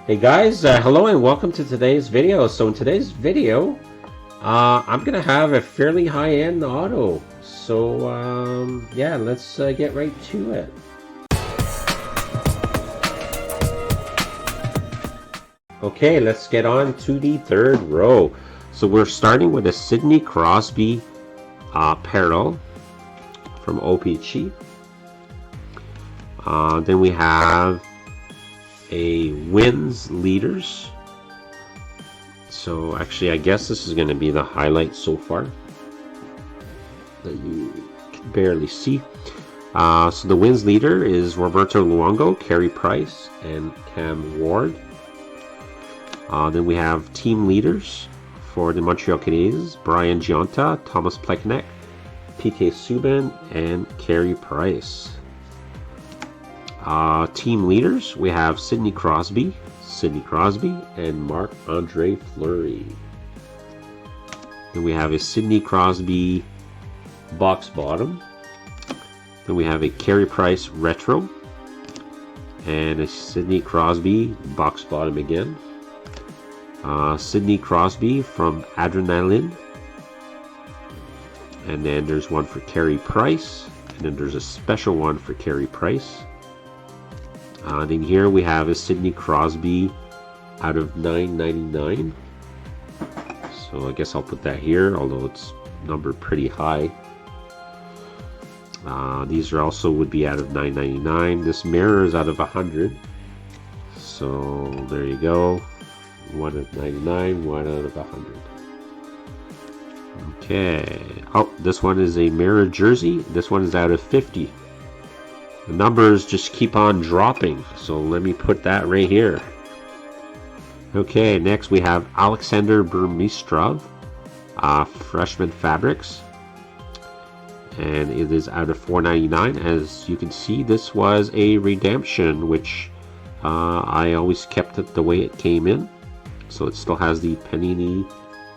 Hey guys, hello and welcome to today's video. So in today's video, I'm gonna have a fairly high-end auto. So yeah, let's get right to it. Okay, let's get on to the third row. So we're starting with a Sidney Crosby parallel from OPC. Then we have a wins leaders. So actually I guess this is going to be the highlight so far that you can barely see. So the wins leader is Roberto Luongo, Carey Price, and Cam Ward. Then we have team leaders for the Montreal Canadiens, Brian Gionta, Thomas Plekanec, PK Subban, and Carey Price. Team leaders, we have Sidney Crosby, and Marc-Andre Fleury. Then we have a Sidney Crosby box bottom. Then we have a Carey Price retro, and a Sidney Crosby box bottom again. Sidney Crosby from Adrenaline, and then there's one for Carey Price, and then there's a special one for Carey Price. Then here we have a Sidney Crosby out of 9.99. So I guess I'll put that here, although it's numbered pretty high. These are also would be out of 9.99. This mirror is out of 100. So there you go. One out of 99, one out of 100. Okay. Oh, this one is a mirror jersey. This one is out of 50. The numbers just keep on dropping, so let me put that right here. Okay, next we have Alexander Burmistrov, Freshman Fabrics, and it is out of $4.99. As you can see, this was a redemption, which I always kept it the way it came in, so it still has the Panini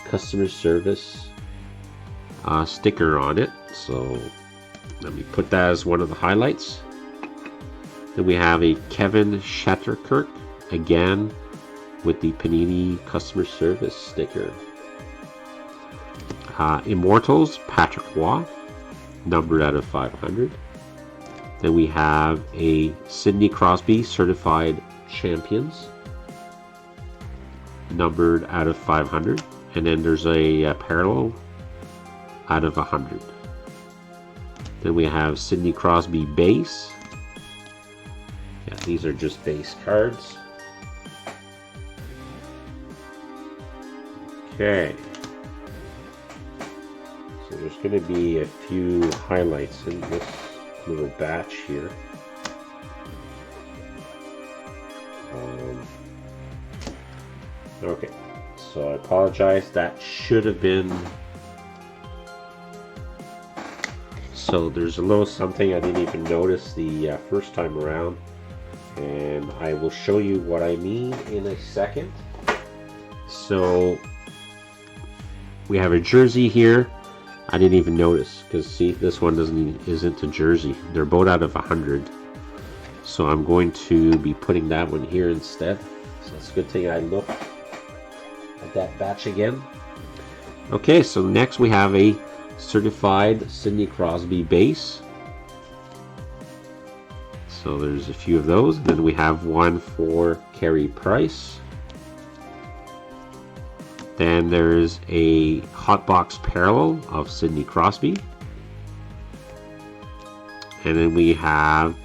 customer service sticker on it. So let me put that as one of the highlights. Then we have a Kevin Shatterkirk, again with the Panini customer service sticker. Immortals, Patrick Waugh, numbered out of 500. Then we have a Sidney Crosby Certified Champions, numbered out of 500. And then there's a parallel out of 100. Then we have Sidney Crosby Base. Yeah, these are just base cards. Okay. So there's going to be a few highlights in this little batch here. Okay. So I apologize. That should have been... So there's a little something I didn't even notice the first time around. And I will show you what I mean in a second. So we have a jersey here. I didn't even notice because see, this one isn't a jersey. They're both out of 100. So I'm going to be putting that one here instead. So it's a good thing I looked at that batch again. Okay, so next we have a certified Sidney Crosby base. So there's a few of those. Then we have one for Carey Price. Then there's a Hotbox parallel of Sidney Crosby. And then we have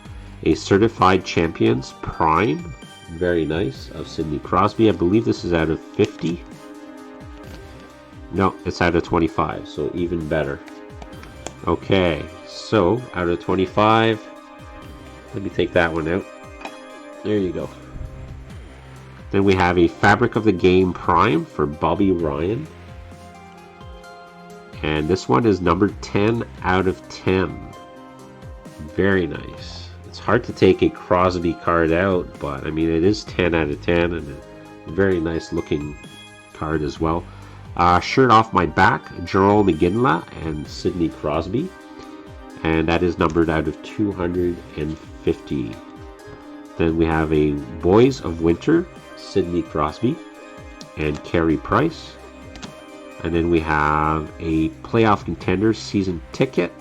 a Certified Champions Prime, very nice, of Sidney Crosby. I believe this is out of 50. No, it's out of 25, so even better. Okay, so out of 25, let me take that one out. There you go. Then we have a Fabric of the Game Prime for Bobby Ryan. And this one is numbered 10 out of 10. Very nice. It's hard to take a Crosby card out, but I mean it is 10 out of 10 and a very nice looking card as well. Shirt Off My Back, Jarome Iginla and Sidney Crosby. And that is numbered out of 250. Then we have a Boys of Winter Sidney Crosby, and Carey Price. And then we have a playoff contenders season ticket.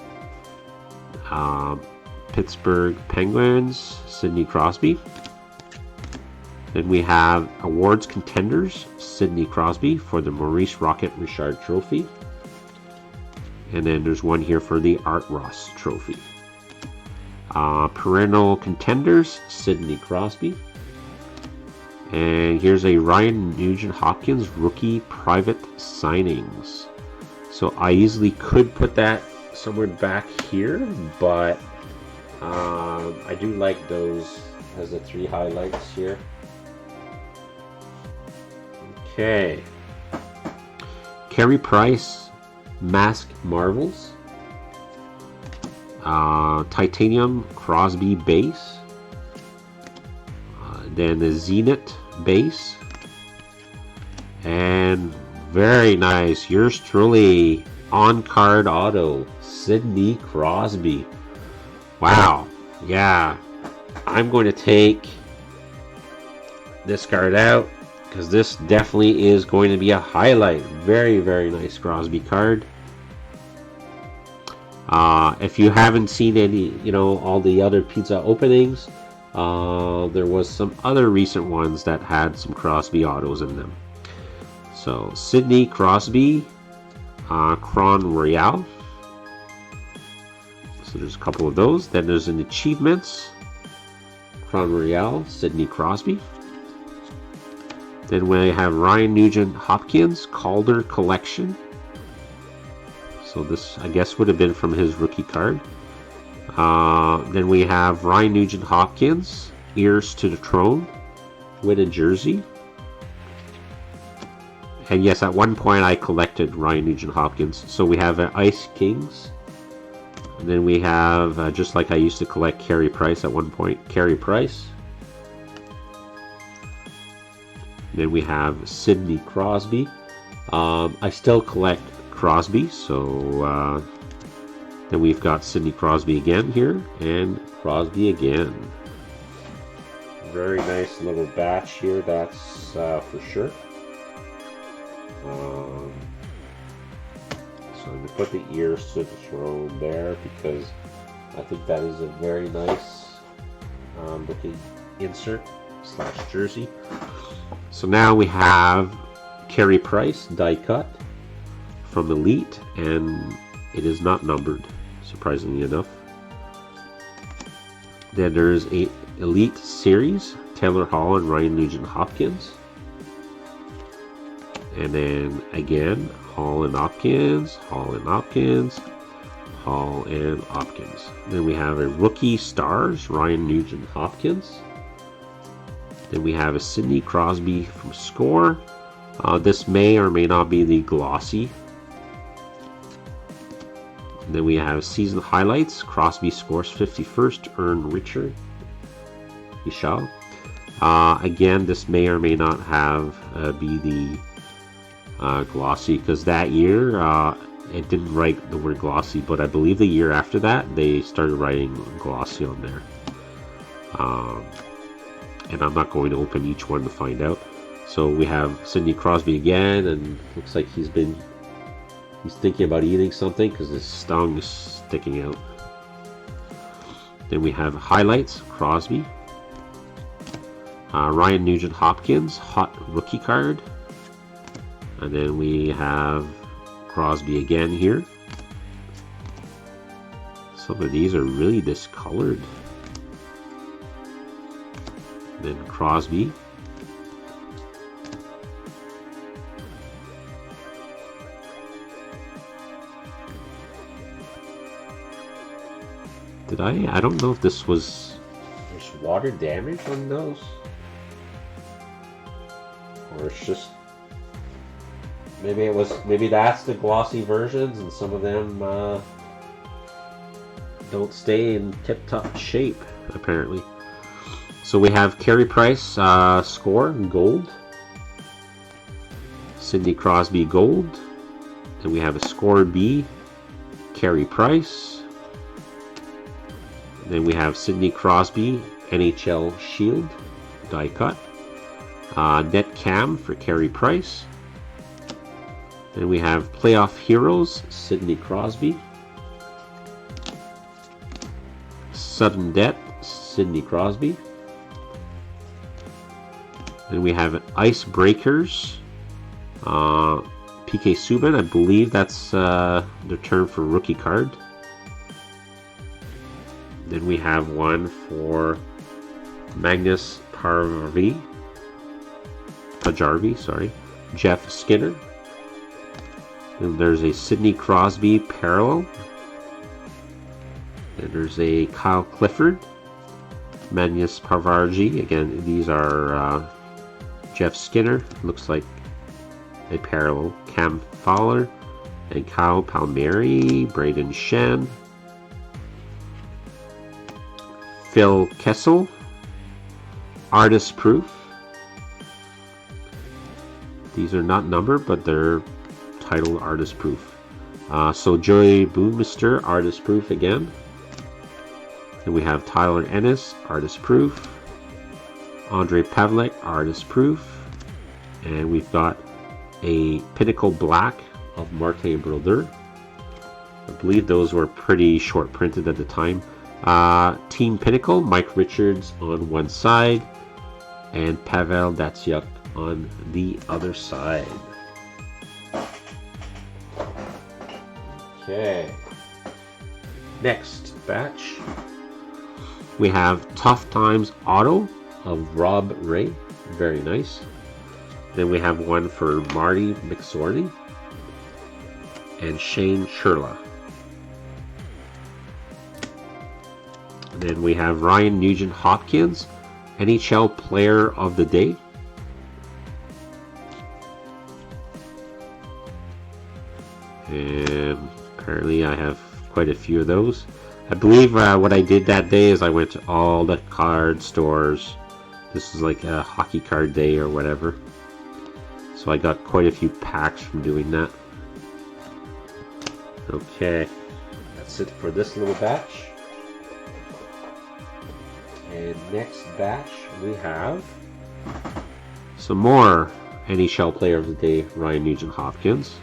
Pittsburgh Penguins, Sidney Crosby. Then we have awards contenders, Sidney Crosby for the Maurice Rocket Richard Trophy. And then there's one here for the Art Ross Trophy. Perennial contenders, Sidney Crosby. And here's a Ryan Nugent-Hopkins rookie private signings. So I easily could put that somewhere back here, but I do like those as the 3 highlights here. Okay. Carey Price, Mask Marvels. Titanium Crosby base. Then the Zenith base. And very nice, yours truly, on-card auto, Sidney Crosby. Wow. Yeah. I'm going to take this card out, because this definitely is going to be a highlight. Very, very nice Crosby card. If you haven't seen any, all the other pizza openings, there was some other recent ones that had some Crosby autos in them. So Sidney Crosby, Cron Royale. So there's a couple of those. Then there's an achievements, Cron Royale, Sidney Crosby. Then we have Ryan Nugent-Hopkins Calder Collection. So this, I guess, would have been from his rookie card. Then we have Ryan Nugent-Hopkins Ears to the Throne with a jersey. And yes, at one point I collected Ryan Nugent-Hopkins. So we have Ice Kings. And then we have, just like I used to collect Carey Price at one point, Carey Price. Then we have Sidney Crosby. I still collect Crosby, so then we've got Sidney Crosby again here, and Crosby again. Very nice little batch here, that's for sure. So I'm going to put the Ears to the Throne there, because I think that is a very nice looking insert / jersey. So now we have Carey Price die cut from Elite, and it is not numbered, surprisingly enough. Then there's a Elite Series, Taylor Hall and Ryan Nugent-Hopkins. And then again, Hall and Hopkins, Hall and Hopkins, Hall and Hopkins. Then we have a Rookie Stars, Ryan Nugent-Hopkins. Then we have a Sidney Crosby from Score. This may or may not be the glossy. And then we have Season Highlights, Crosby Scores 51st, Earn Richard Michel. Again, this may or may not have be the glossy, because that year it didn't write the word glossy, but I believe the year after that they started writing glossy on there. And I'm not going to open each one to find out. So we have Sidney Crosby again, and looks like he's thinking about eating something because his tongue is sticking out. Then we have Highlights, Crosby. Ryan Nugent-Hopkins, hot rookie card. And then we have Crosby again here. Some of these are really discolored. Then Crosby. I don't know if this was, there's water damage on those, or it's just, maybe that's the glossy versions, and some of them don't stay in tip-top shape, apparently. So we have Carey Price Score Gold, Sidney Crosby Gold, and we have a Score B, Carey Price. Then we have Sidney Crosby NHL Shield die cut. Net Cam for Carey Price. Then we have Playoff Heroes, Sidney Crosby. Sudden Death, Sidney Crosby. Then we have Icebreakers, PK Subban. I believe that's the term for rookie card. Then we have one for Magnus Paajarvi, sorry, Jeff Skinner. Then there's a Sidney Crosby parallel. Then there's a Kyle Clifford, Magnus Paajarvi. Again, these are Jeff Skinner. Looks like a parallel. Cam Fowler and Kyle Palmieri, Braden Shen, Phil Kessel, Artist Proof. These are not numbered, but they're titled Artist Proof. So Joey Boomister, Artist Proof again. Then we have Tyler Ennis, Artist Proof. Andre Pavlik, Artist Proof. And we've got a Pinnacle Black of Martin Brodeur. I believe those were pretty short printed at the time. Team Pinnacle, Mike Richards on one side and Pavel Datsyuk on the other side. Okay. Next batch, we have Tough Times Auto of Rob Ray. Very nice. Then we have one for Marty McSorley and Shane Sherla. Then we have Ryan Nugent-Hopkins, NHL Player of the Day. And apparently I have quite a few of those. I believe what I did that day is I went to all the card stores. This is like a hockey card day or whatever. So I got quite a few packs from doing that. Okay, that's it for this little batch. And next batch we have some more NHL Player of the Day, Ryan Nugent-Hopkins.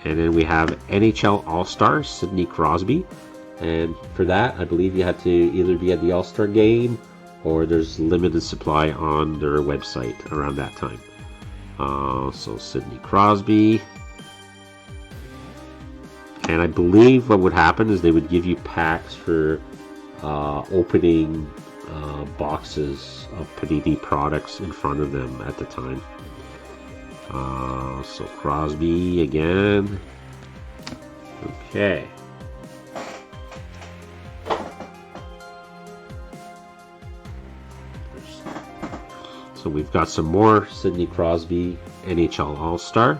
And then we have NHL All-Star, Sidney Crosby. And for that, I believe you had to either be at the All-Star game or there's limited supply on their website around that time. So Sidney Crosby. And I believe what would happen is they would give you packs for opening boxes of Panini products in front of them at the time. So Crosby again. Okay. So we've got some more Sidney Crosby NHL All-Star.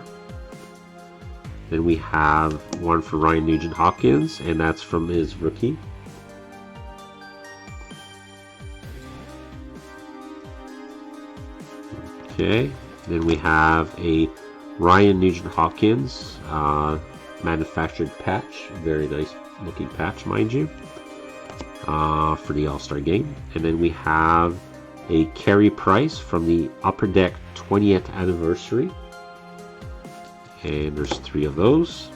Then we have one for Ryan Nugent-Hopkins, and that's from his rookie. Okay. Then we have a Ryan Nugent-Hopkins manufactured patch. Very nice looking patch, mind you, for the All-Star game. And then we have a Carey Price from the Upper Deck 20th anniversary. And there's 3 of those.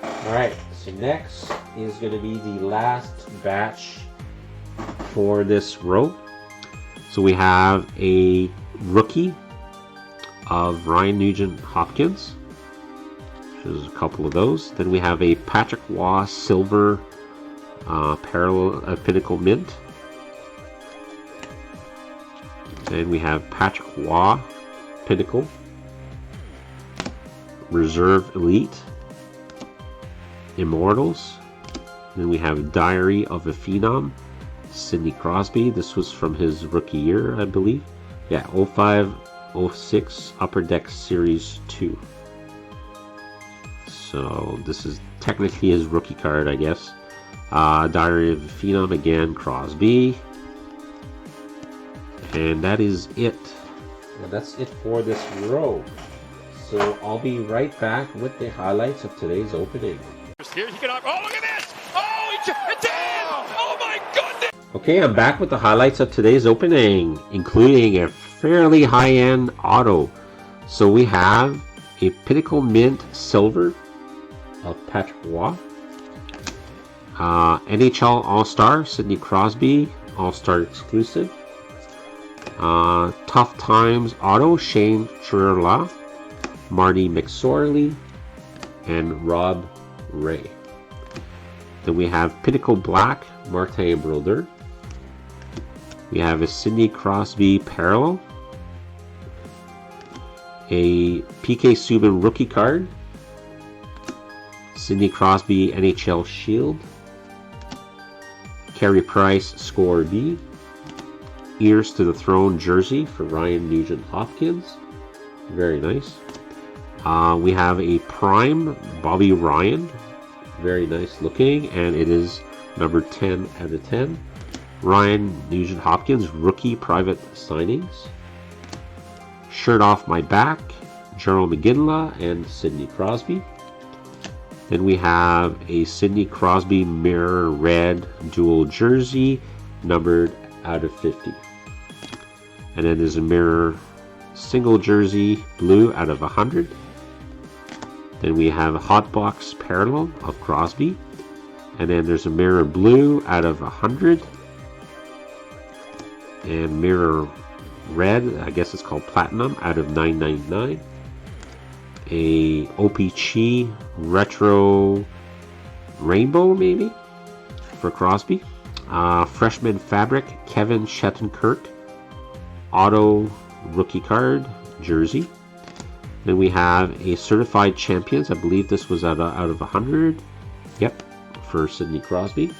Alright, so next is going to be the last batch for this row. So we have a rookie of Ryan Nugent-Hopkins. There's a couple of those. Then we have a Patrick Waugh Silver parallel Pinnacle Mint. Then we have Patrick Waugh Pinnacle Reserve Elite Immortals. Then we have Diary of a Phenom, Sidney Crosby. This was from his rookie year, I believe. Yeah, 05-06 Upper Deck Series 2. So this is technically his rookie card, I guess. Diary of a Phenom again, Crosby. And that is it. And that's it for this row. So I'll be right back with the highlights of today's opening. Here he can, oh, look at this! Oh, it's in! Oh my goodness! Okay, I'm back with the highlights of today's opening, including a fairly high-end auto. So we have a Pinnacle Mint Silver of Patrick Roy, NHL All-Star Sidney Crosby, All-Star exclusive, Tough Times Auto Shane Churla, Marty McSorley, and Rob Ray. Then we have Pinnacle Black Martin Brodeur. We have a Sidney Crosby Parallel, a PK Subban rookie card, Sidney Crosby NHL Shield, Carey Price Score B, Ears to the Throne jersey for Ryan Nugent-Hopkins, very nice. We have a Prime Bobby Ryan, very nice looking, and it is number 10 out of 10. Ryan Nugent-Hopkins rookie private signings. Shirt Off My Back, Jarome Iginla and Sidney Crosby. Then we have a Sidney Crosby Mirror Red dual jersey, numbered out of 50. And then there's a Mirror single jersey, blue out of 100. Then we have a Hotbox Parallel of Crosby. And then there's a Mirror Blue out of 100. And Mirror Red, I guess it's called Platinum, out of 9.99. A OPC Retro Rainbow, maybe, for Crosby. Freshman Fabric Kevin Shattenkirk Auto Rookie Card jersey. Then we have a Certified Champions. I believe this was out of 100. Yep, for Sidney Crosby.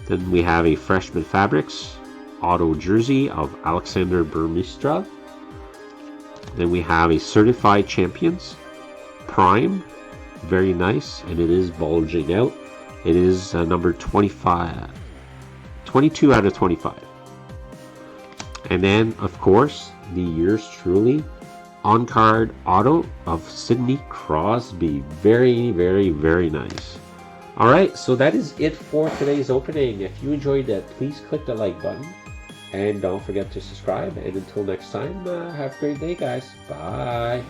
Then we have a Freshman Fabrics Auto jersey of Alexander Burmistrov. Then we have a Certified Champions Prime, very nice, and it is bulging out. It is number 25, 22 out of 25. And then, of course, the yours truly on-card auto of Sidney Crosby. Very, very, very nice. Alright, so that is it for today's opening. If you enjoyed that, please click the like button. And don't forget to subscribe. And until next time, have a great day, guys. Bye.